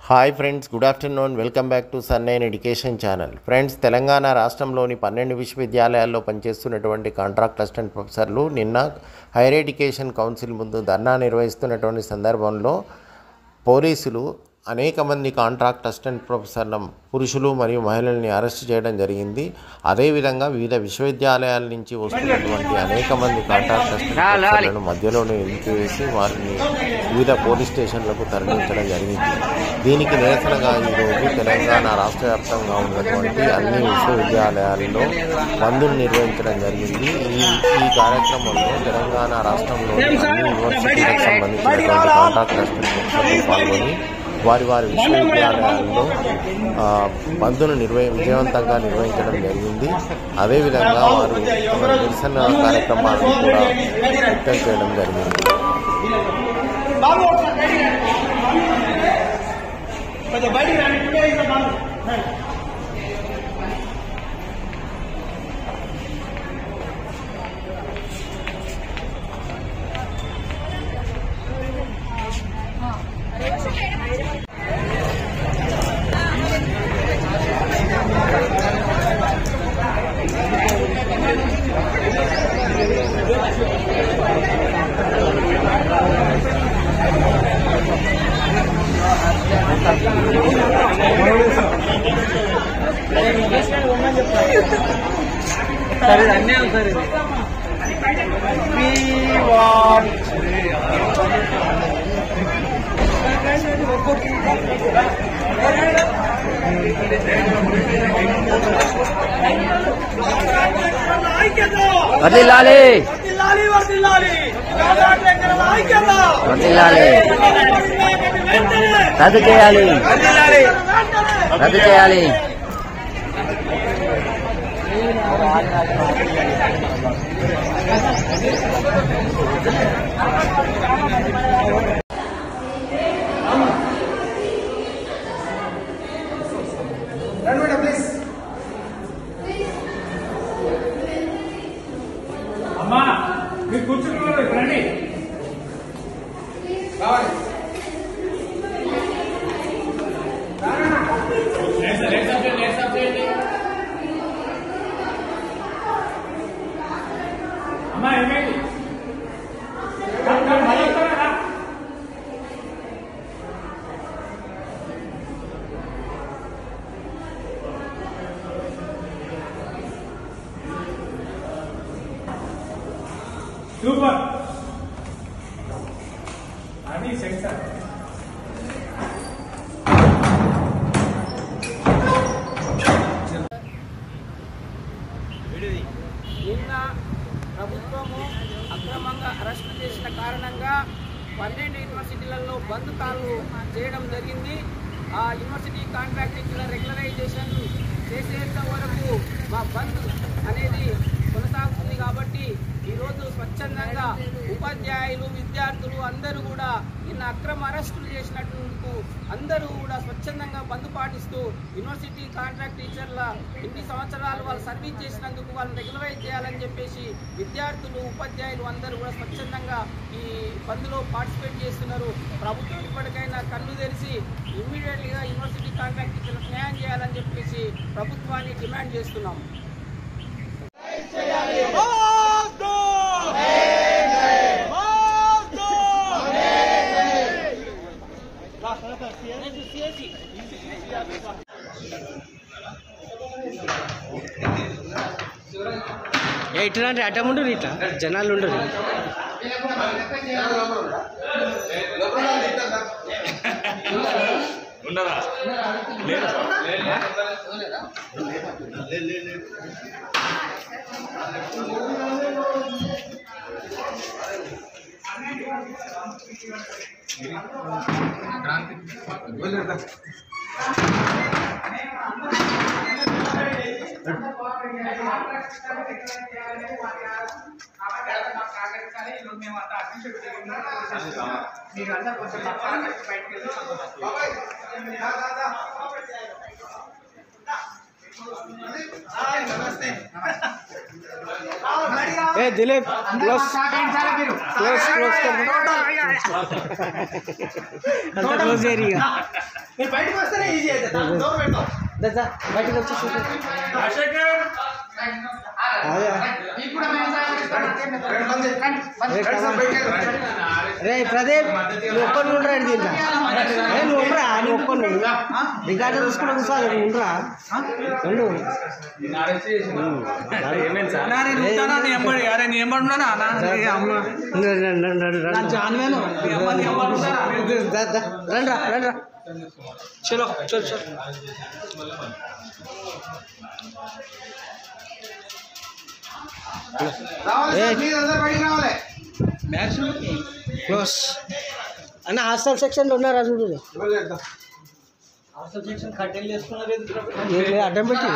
Hi friends, good afternoon. Welcome back to సన్9 education channel. Friends, Telangana రాష్ట్రంలోని 12 విశ్వవిద్యాలయాల్లో పనిచేస్తున్నటువంటి కాంట్రాక్ట్ అసిస్టెంట్ ప్రొఫెసర్లు నిన్న హైయర్ ఎడ్యుకేషన్ కౌన్సిల్ ముందు ధర్నా నిర్వహిస్తున్నటువంటి సందర్భంలో పోలీసులు అనేక మంది కాంట్రాక్ట్ అసిస్టెంట్ ప్రొఫెసర్ల పురుషులు మరియు మహిళల్ని అరెస్ట్ చేయడం జరిగింది. అదేవిధంగా వివిధ విశ్వవిద్యాలయాల నుంచి వస్తున్నటువంటి అనేక మంది కాంట్రాక్ట్ అసిస్టెంట్ ప్రొఫెసర్లను మధ్యలోనే నిలిపివేసి వారిని వివిధ పోలీస్ స్టేషన్లకు తరలించడం జరిగింది. దీనికి నిరసనగా ఈరోజు తెలంగాణ రాష్ట్ర వ్యాప్తంగా ఉన్నటువంటి అన్ని విశ్వవిద్యాలయాల్లో బంద్ను నిర్వహించడం జరిగింది. ఈ కార్యక్రమంలో తెలంగాణ రాష్ట్రంలోని అన్ని యూనివర్సిటీలకు సంబంధించినటువంటి కాంట్రాక్ట్ అసిస్టెంట్ ప్రొఫెసర్లు పాల్గొని వారి విశ్వవిద్యాలయాల్లో బంద్ను విజయవంతంగా నిర్వహించడం జరిగింది. అదేవిధంగా వారు తమ నిరసన కార్యక్రమాలను కూడా వ్యక్తం చేయడం జరిగింది. సరే అన్యాయం సార్ ఇది. వర్ధిల్లాలి వర్ధిల్లాలి, రద్దు చేయాలి రద్దు చేయాలి. అమ్మా మీరు కూర్చున్నారు రండి. అమ్మా ఏమైంది? సూపర్ అది సెన్సార్. నిన్న ప్రభుత్వము అక్రమంగా అరెస్టు చేసిన కారణంగా 12 యూనివర్సిటీలలో బంద్ కాలు చేయడం జరిగింది. ఆ యూనివర్సిటీ కాంట్రాక్ట్ ఇచ్చిన రెగ్యులరైజేషన్ చేసేంత వరకు మా బంద్ అనేది కొనసాగుతుంది. కాబట్టి ఈరోజు స్వచ్ఛందంగా ఉపాధ్యాయులు, విద్యార్థులు అందరూ కూడా నిన్న అక్రమ అరెస్టులు చేసినట్టు అందరూ కూడా స్వచ్ఛందంగా బంద్ పాటిస్తూ యూనివర్సిటీ కాంట్రాక్ట్ టీచర్ల ఎన్ని సంవత్సరాలు వాళ్ళు సర్వీస్ చేసినందుకు వాళ్ళని రెగ్యులరైజ్ చేయాలని చెప్పేసి విద్యార్థులు, ఉపాధ్యాయులు అందరూ కూడా స్వచ్ఛందంగా ఈ బంద్లో పార్టిసిపేట్ చేస్తున్నారు. ప్రభుత్వం ఇప్పటికైనా కళ్ళు తెరిచి ఇమ్మీడియట్గా యూనివర్సిటీ కాంట్రాక్ట్ టీచర్లకు న్యాయం చేయాలని చెప్పేసి ప్రభుత్వాన్ని డిమాండ్ చేస్తున్నాం. ఇట్లా అంటే అడ్డం ఉండరు, ఇట్లా జనాలు ఉండరు. ఉండదా? నమస్తే. दिलीप क्लोज क्लोज क्लोज कर क्लोज एरिया బయటకు వస్తేనే ఈజీ అవుతుంది డోర్ పెట్టు దదా బయటకు వచ్చేసి రాజశేఖర్ రే ప్రదీప్ ఒక్కరు ఉండరా దీంట్లో నువ్వు ఉండరా నువ్వు ఒక్కరు రికార్డు చూసుకుంటా కూర్చోాలి నువ్వు ఉండరా ఉండు రండ్రా రండ్రా చలో చలో చలో క్లోజ్ అన్న హాస్టల్ సెక్షన్లో ఉన్నారా చూడు హాస్టల్ సెక్షన్ కట్టెలు చేసుకున్నారు అడ్డం పెట్టి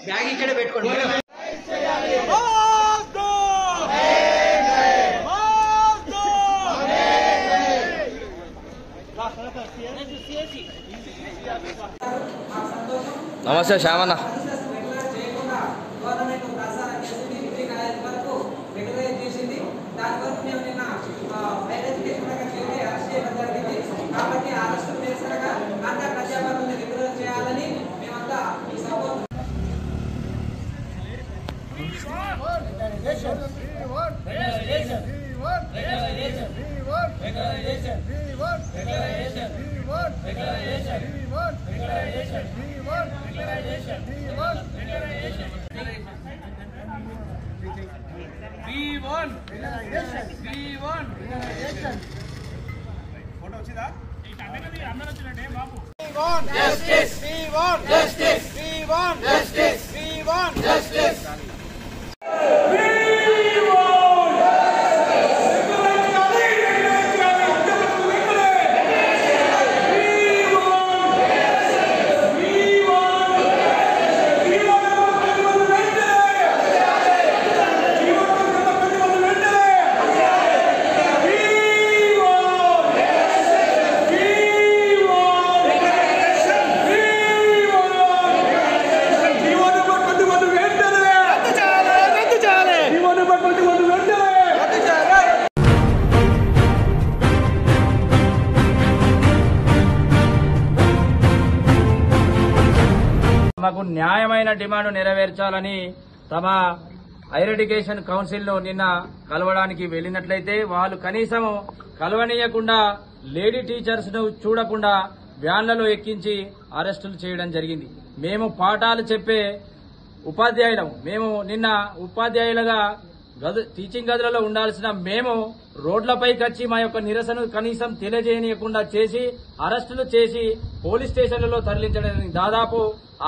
బ్యాగ్ ఇక్కడే పెట్టుకోండి నమస్తే శ్యామన్న కాబట్టి అరెస్టు నిరసనగా కాంట్రాక్ట్ అధ్యాపకులను రెగ్యులర్ చేయాలని మేమంతా ఈ support Justice! We want justice! We want justice! We want justice! మాకు న్యాయమైన డిమాండ్ నెరవేర్చాలని తమ హైయర్ ఎడ్యుకేషన్ కౌన్సిల్లో నిన్న కలవడానికి వెళ్లినట్లయితే వాళ్ళు కనీసం కలవనీయకుండా లేడీ టీచర్స్ ను చూడకుండా వ్యాన్లలో ఎక్కించి అరెస్టులు చేయడం జరిగింది. మేము పాఠాలు చెప్పే ఉపాధ్యాయులం. మేము నిన్న ఉపాధ్యాయులుగా టీచింగ్ గదులలో ఉండాల్సిన మేము రోడ్లపైకి వచ్చి మా యొక్క నిరసన కనీసం తెలియజేయనీయకుండా చేసి అరెస్టులు చేసి పోలీస్ స్టేషన్లలో తరలించడం. దాదాపు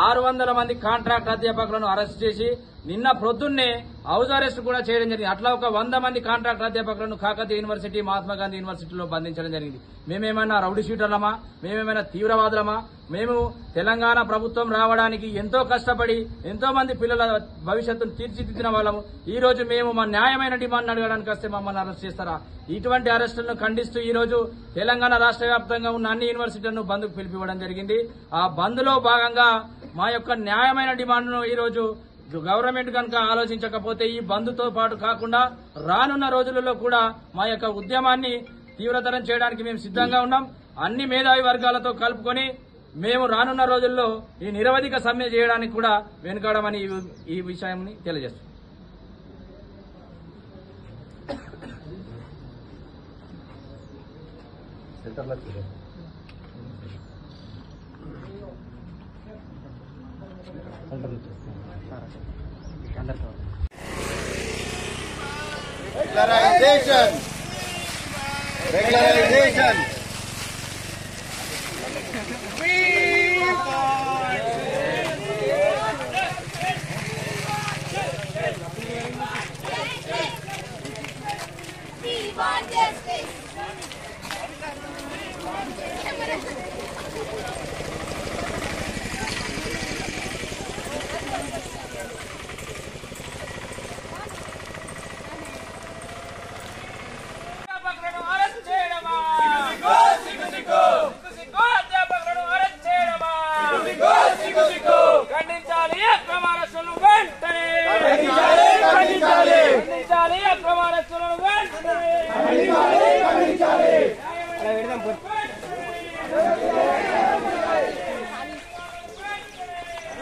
600 మంది కాంట్రాక్ట్ అధ్యాపకులను అరెస్ట్ చేసి నిన్న ప్రొద్దున్నే హౌస్ అరెస్ట్ కూడా చేయడం జరిగింది. అట్లా ఒక 100 మంది కాంట్రాక్ట్ అధ్యాపకులను కాకతీయ యూనివర్సిటీ, మహాత్మా గాంధీ యూనివర్సిటీలో బంధించడం జరిగింది. మేమేమైనా రౌడీ షూటర్లమా? మేమేమైనా తీవ్రవాదులమా? మేము తెలంగాణ ప్రభుత్వం రావడానికి ఎంతో కష్టపడి ఎంతో మంది పిల్లల భవిష్యత్తును తీర్చిదిద్దిన వాళ్ళము. ఈ రోజు మేము మా న్యాయమైన డిమాండ్ అడగడానికి వస్తే మమ్మల్ని అరెస్ట్ చేస్తారా? ఇటువంటి అరెస్టులను ఖండిస్తూ ఈ రోజు తెలంగాణ రాష్ట్ర వ్యాప్తంగా ఉన్న అన్ని యూనివర్సిటీలను బంద్కు పిలిపివ్వడం జరిగింది. ఆ బంద్లో భాగంగా మా యొక్క న్యాయమైన డిమాండ్ను ఈ రోజు గవర్నమెంట్ కనుక ఆలోచించకపోతే ఈ బంద్తో పాటు కాకుండా రానున్న రోజులలో కూడా మా యొక్క ఉద్యమాన్ని తీవ్రతరం చేయడానికి మేము సిద్ధంగా ఉన్నాం. అన్ని మేధావి వర్గాలతో కలుపుకొని మేము రానున్న రోజుల్లో ఈ నిరవధిక సమ్మె చేయడానికి కూడా వెనుకాడమని ఈ విషయాన్ని తెలియజేస్తున్నాం. Regularization.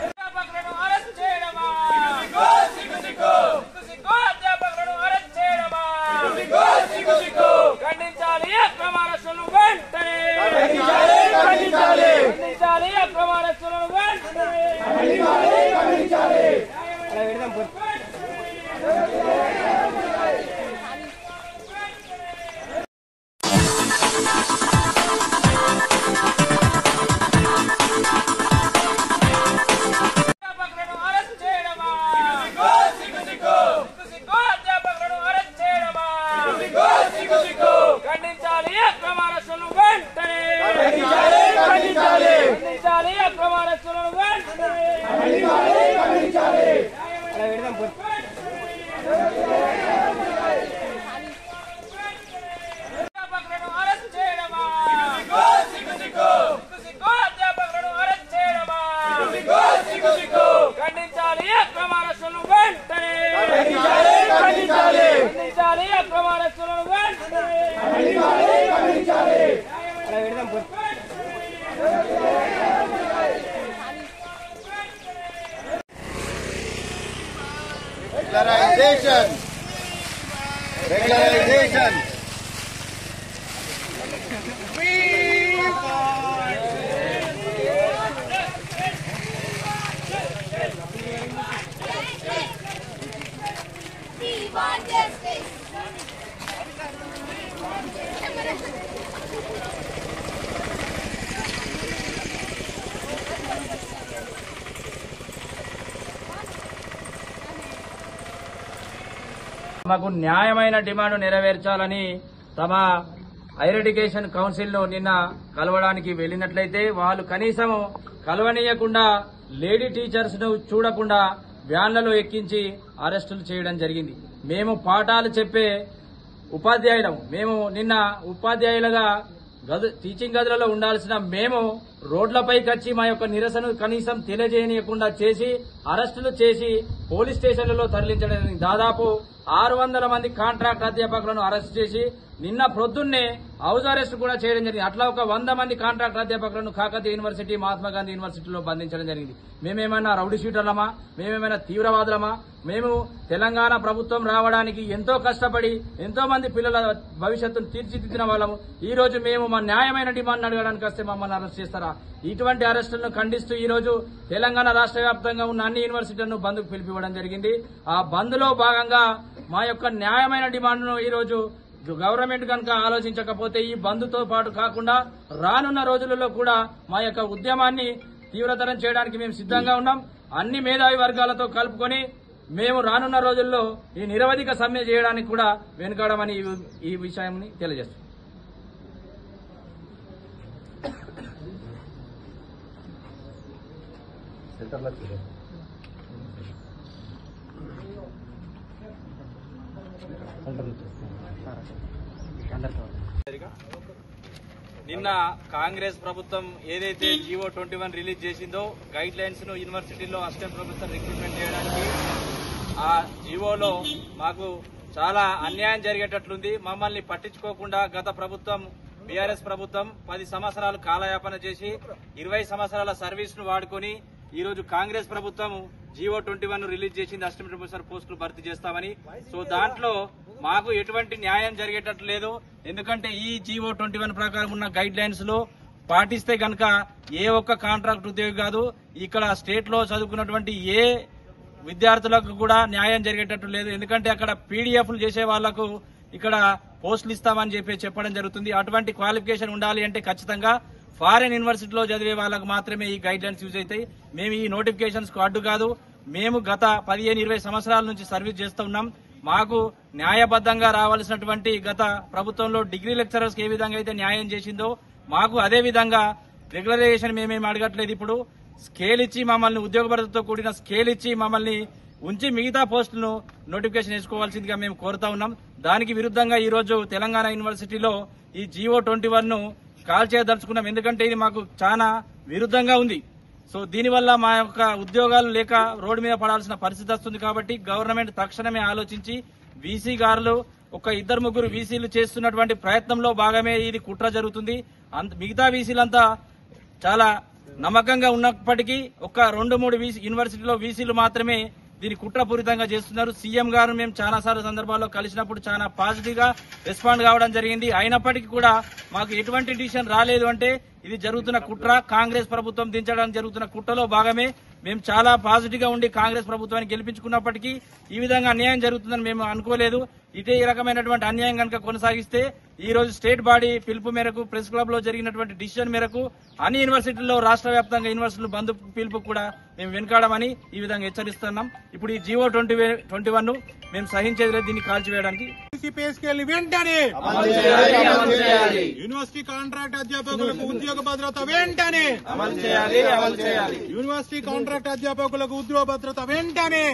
అధ్యాపకులను అరెస్ట్ చేయడమా? అధ్యాపకులను అరెస్ట్ చేయడమా? ఖండించాలి అక్రమ అరెస్టులను వెంటనే. ఖండించాలి అక్రమ అరెస్టులను వెంటనే. అధ్యాపకులను అరెస్ట్ చేయడమా? అధ్యాపకులను అరెస్ట్ చేయడమా? ఖండించాలి అక్రమ అరెస్టులను వెంటనే. ఖండించాలి అక్రమ అరెస్టులను వెంటనే. అధ్యాపకులను అరెస్ట్ చేయడమా? అధ్యాపకులను అరెస్ట్ చేయడమా? ఖండించాలి అక్రమ అరెస్టులను వెంటనే. ఖండించాలి అక్రమ అరెస్టులను వెంటనే. Regularization. We want justice. తమకు న్యాయమైన డిమాండ్ నెరవేర్చాలని తమ హైయర్ ఎడ్యుకేషన్ కౌన్సిల్ ను నిన్న కలవడానికి వెళ్లినట్లయితే వాళ్ళు కనీసం కలవనీయకుండా లేడీ టీచర్స్ ను చూడకుండా వ్యాన్లలో ఎక్కించి అరెస్టులు చేయడం జరిగింది. మేము పాఠాలు చెప్పే ఉపాధ్యాయులం. మేము నిన్న ఉపాధ్యాయులుగా టీచింగ్ గదులలో ఉండాల్సిన మేము రోడ్లపైకి వచ్చి మా యొక్క నిరసన కనీసం తెలియజేయనీయకుండా చేసి అరెస్టులు చేసి పోలీస్ స్టేషన్లలో తరలించడం. దాదాపు 600 మంది కాంట్రాక్ట్ అధ్యాపకులను అరెస్ట్ చేసి నిన్న ప్రొద్దున్నే హౌస్ అరెస్ట్ కూడా చేయడం జరిగింది. అట్లా ఒక 100 మంది కాంట్రాక్ట్ అధ్యాపకులను కాకతీయ యూనివర్సిటీ, మహాత్మా గాంధీ యూనివర్సిటీలో బంధించడం జరిగింది. మేమేమైనా రౌడీ షీటర్లమా? మేమేమైనా తీవ్రవాదులమా? మేము తెలంగాణ ప్రభుత్వం రావడానికి ఎంతో కష్టపడి ఎంతో మంది పిల్లల భవిష్యత్తును తీర్చిదిద్దిన వాళ్ళము. ఈ రోజు మేము మా న్యాయమైన డిమాండ్ అడగడానికి వస్తే మమ్మల్ని అరెస్ట్ చేస్తారా? ఇటువంటి అరెస్టులను ఖండిస్తూ ఈ రోజు తెలంగాణ రాష్ట్ర వ్యాప్తంగా ఉన్న అన్ని యూనివర్సిటీలను బంద్కు పిలిపివ్వడం జరిగింది. ఆ బంద్ లో భాగంగా మా యొక్క న్యాయమైన డిమాండ్ను ఈ రోజు గవర్నమెంట్ కనుక ఆలోచించకపోతే ఈ బంద్తో పాటు కాకుండా రానున్న రోజులలో కూడా మా యొక్క ఉద్యమాన్ని తీవ్రతరం చేయడానికి మేము సిద్ధంగా ఉన్నాం. అన్ని మేధావి వర్గాలతో కలుపుకొని మేము రానున్న రోజుల్లో ఈ నిరవధిక సమ్మె చేయడానికి కూడా వెనుకాడమని ఈ విషయాన్ని తెలియజేస్తాం. నిన్న కాంగ్రెస్ ప్రభుత్వం ఏదైతే జీవో 21 రిలీజ్ చేసిందో గైడ్ లైన్స్ ను యూనివర్సిటీలో అసిస్టెంట్ ప్రొఫెసర్ రిక్రూట్మెంట్ చేయడానికి, ఆ జీవోలో మాకు చాలా అన్యాయం జరిగేటట్లుంది. మమ్మల్ని పట్టించుకోకుండా గత ప్రభుత్వం బీఆర్ఎస్ ప్రభుత్వం 10 సంవత్సరాలు కాలయాపన చేసి 20 సంవత్సరాల సర్వీస్ ను వాడుకొని ఈ రోజు కాంగ్రెస్ ప్రభుత్వం జీవో 21 రిలీజ్ చేసింది. అసిస్టెంట్ ప్రొఫెసర్ పోస్టులు భర్తీ చేస్తామని. సో దాంట్లో మాకు ఎటువంటి న్యాయం జరిగేటట్లు లేదు. ఎందుకంటే ఈ జీవో 21 ప్రకారం ఉన్న గైడ్ లైన్స్ లో పాటిస్తే గనక ఏ ఒక్క కాంట్రాక్ట్ ఉద్యోగి కాదు, ఇక్కడ స్టేట్ లో చదువుకున్నటువంటి ఏ విద్యార్థులకు కూడా న్యాయం జరిగేటట్టు లేదు. ఎందుకంటే అక్కడ పీడీఎఫ్లు చేసే వాళ్లకు ఇక్కడ పోస్టులు ఇస్తామని చెప్పడం జరుగుతుంది. అటువంటి క్వాలిఫికేషన్ ఉండాలి అంటే ఖచ్చితంగా ఫారెన్ యూనివర్సిటీలో చదివే వాళ్ళకు మాత్రమే ఈ గైడ్ లైన్స్ యూజ్ అవుతాయి. మేము ఈ నోటిఫికేషన్స్ కు అడ్డు కాదు. మేము గత 15-20 సంవత్సరాల నుంచి సర్వీస్ చేస్తున్నాం. మాకు న్యాయబద్దంగా రావాల్సినటువంటి గత ప్రభుత్వంలో డిగ్రీ లెక్చరర్స్ ఏ విధంగా అయితే న్యాయం చేసిందో మాకు అదే విధంగా రెగ్యులరైజేషన్ మేమేమి అడగట్లేదు. ఇప్పుడు స్కేల్ ఇచ్చి మమ్మల్ని ఉద్యోగ భద్రతతో కూడిన స్కేల్ ఇచ్చి మమ్మల్ని ఉంచి మిగతా పోస్టులను నోటిఫికేషన్ వేసుకోవాల్సిందిగా మేము కోరుతా ఉన్నాం. దానికి విరుద్ధంగా ఈ రోజు తెలంగాణ యూనివర్సిటీలో ఈ జీవో 21 ను కాల్ చేయదలుచుకున్నాం. ఎందుకంటే ఇది మాకు చాలా విరుద్ధంగా ఉంది. సో దీనివల్ల మా యొక్క ఉద్యోగాలు లేక రోడ్డు మీద పడాల్సిన పరిస్థితి వస్తుంది. కాబట్టి గవర్నమెంట్ తక్షణమే ఆలోచించి వీసీ గారులు ఒక 2-3 వీసీలు చేస్తున్నటువంటి ప్రయత్నంలో భాగమే ఇది కుట్ర జరుగుతుంది. మిగతా వీసీలంతా చాలా నమ్మకంగా ఉన్నప్పటికీ ఒక 2-3 యూనివర్సిటీలో వీసీలు మాత్రమే దీన్ని కుట్రపూరితంగా చేస్తున్నారు. సీఎం గారు మేము చాలా సార్లు సందర్భాల్లో కలిసినప్పుడు చాలా పాజిటివ్ గా రెస్పాండ్ కావడం జరిగింది. అయినప్పటికీ కూడా మాకు ఎటువంటి డిసిషన్ రాలేదు. అంటే ఇది జరుగుతున్న కుట్ర, కాంగ్రెస్ ప్రభుత్వం దించడానికి జరుగుతున్న కుట్రలో భాగమే. మేము చాలా పాజిటివ్ గా ఉండి కాంగ్రెస్ ప్రభుత్వాన్ని గెలిపించుకున్నప్పటికీ ఈ విధంగా అన్యాయం జరుగుతుందని మేము అనుకోలేదు. ఇదే రకమైనటువంటి అన్యాయం కనుక కొనసాగిస్తే ఈ రోజు స్టేట్ బాడీ పిలుపు మేరకు ప్రెస్ క్లబ్ లో జరిగినటువంటి డిసిషన్ మేరకు అన్ని యూనివర్సిటీల్లో రాష్ట్ర వ్యాప్తంగా యూనివర్సిటీలు బంద్ పిలుపు కూడా మేము వెనుకాడమని ఈ విధంగా హెచ్చరిస్తున్నాం. ఇప్పుడు ఈ జీవో 21 మేము సహించేది లేదు. దీన్ని కాల్చివేయడానికి వెంటనే యూనివర్సిటీ కాంట్రాక్ట్ అధ్యాపకులకు ఉద్యోగ భద్రత వెంటనే అమలు చేయాలి. యూనివర్సిటీ కాంట్రాక్ట్ అధ్యాపకులకు ఉద్యోగ భద్రత వెంటనే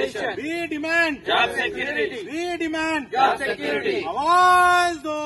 We demand job security. We demand job security. आवाज दो.